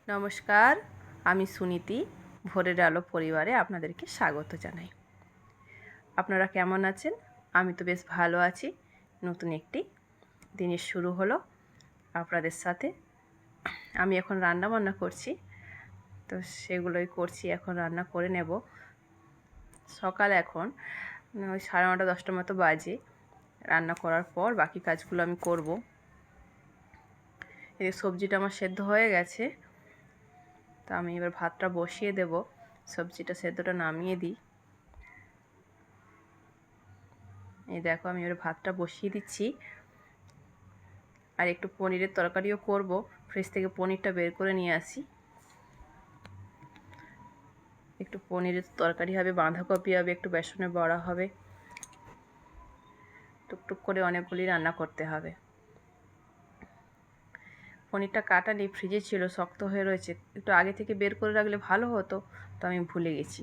নমস্কার, আমি সুনীতি। ভোরের আলো পরিবারে আপনাদেরকে স্বাগত জানাই। আপনারা কেমন আছেন? আমি তো বেশ ভালো আছি। নতুন একটি দিনের শুরু হলো আপনাদের সাথে। আমি এখন রান্না বান্না করছি, তো সেগুলোই করছি। এখন রান্না করে নেব। সকাল এখন ওই 9:30 10টার মতো বাজে। রান্না করার পর বাকি কাজগুলো আমি করব। এই সবজিটা আমার সেদ্ধ হয়ে গেছে, তো আমি এবার ভাতটা বসিয়ে দেব। সবজিটা সেদ্ধটা নামিয়ে দিই। এই দেখো, আমি এবার ভাতটা বসিয়ে দিচ্ছি। আর একটু পনিরের তরকারিও করব। ফ্রিজ থেকে পনিরটা বের করে নিয়ে আসি। একটু পনিরের তরকারি হবে, বাঁধাকপি হবে, একটু বেসনের বড়া হবে। টুকটুক করে অনেকগুলি রান্না করতে হবে। পনিরটা কাটা নেই, ফ্রিজে ছিল, শক্ত হয়ে রয়েছে। একটু আগে থেকে বের করে রাখলে ভালো হতো, তো আমি ভুলে গেছি।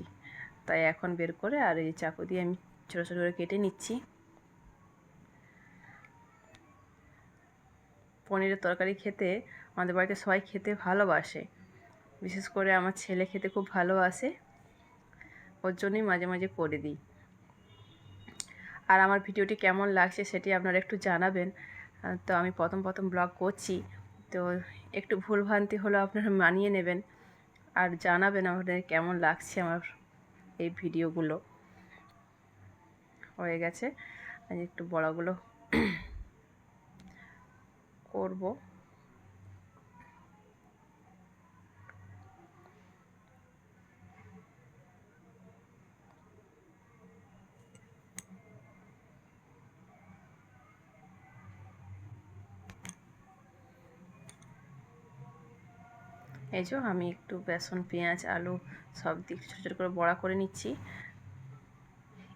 তাই এখন বের করে আর এই চাকু দিয়ে আমি ছোটো ছোটো করে কেটে নিচ্ছি। পনিরের তরকারি খেতে আমাদের বাড়িতে সবাই খেতে ভালোবাসে। বিশেষ করে আমার ছেলে খেতে খুব ভালোবাসে, ওর জন্যই মাঝে মাঝে করে দিই। আর আমার ভিডিওটি কেমন লাগছে সেটি আপনারা একটু জানাবেন। তো আমি প্রথম ব্লগ করছি, তো একটু ভুলভ্রান্তি হলেও আপনারা মানিয়ে নেবেন আর জানাবেন আপনাদের কেমন লাগছে আমার এই ভিডিওগুলো। হয়ে গেছে, আজ একটু বড়াগুলো করব। এই যে আমি একটু বেসন, পেঁয়াজ, আলু সব দিক ছোটো ছোটো করে বড়া করে নিচ্ছি।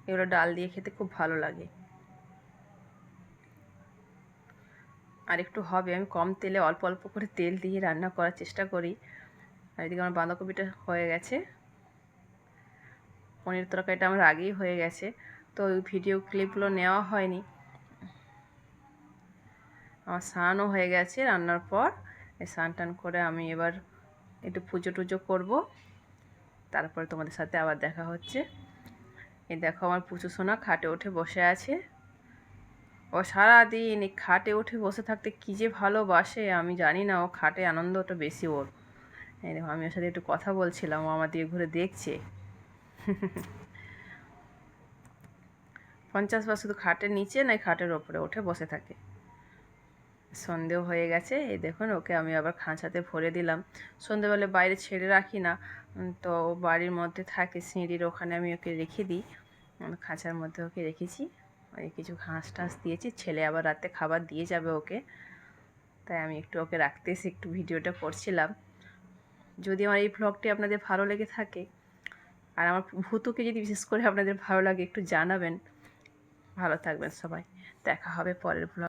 এগুলো ডাল দিয়ে খেতে খুব ভালো লাগে। আর একটু হবে, আমি কম তেলে অল্প অল্প করে তেল দিয়ে রান্না করার চেষ্টা করি। আর এদিকে আমার বাঁধাকপিটা হয়ে গেছে। পনির তরকারিটা আমার আগেই হয়ে গেছে, তো ওই ভিডিও ক্লিপগুলো নেওয়া হয়নি। আমার স্নানও হয়ে গেছে রান্নার পর। স্নান টান করে আমি এবার একটু পুজো টুজো করবো, তারপরে তোমাদের সাথে আবার দেখা হচ্ছে। এই দেখো, আমার পুচু সোনা খাটে উঠে বসে আছে। ও সারাদিন এই খাটে উঠে বসে থাকতে কী যে ভালোবাসে আমি জানি না, ও খাটে আনন্দটা বেশি ওর। এই দেখো, আমি ওর সাথে একটু কথা বলছিলাম, ও আমার দিকে ঘুরে দেখছে। 50 বার শুধু খাটের নিচে নয় খাটের ওপরে উঠে বসে থাকে। সন্ধেও হয়ে গেছে। এই দেখুন, ওকে আমি আবার খাঁচাতে ভরে দিলাম। সন্ধেবেলা বাইরে ছেড়ে রাখি না, তো বাড়ির মধ্যে থাকে, সিঁড়ির ওখানে আমি ওকে রেখে দিই। খাঁচার মধ্যে ওকে রেখেছি। ওই কিছু ঘাস টাস দিয়েছি, ছেলে আবার রাতে খাবার দিয়ে যাবে ওকে, তাই আমি একটু ওকে রাখতে এসে একটু ভিডিওটা করছিলাম। যদি আমার এই ভ্লগটি আপনাদের ভালো লেগে থাকে, আর আমার ভূতুকে যদি বিশেষ করে আপনাদের ভালো লাগে, একটু জানাবেন। ভালো থাকবেন সবাই, দেখা হবে পরের ভ্লগ।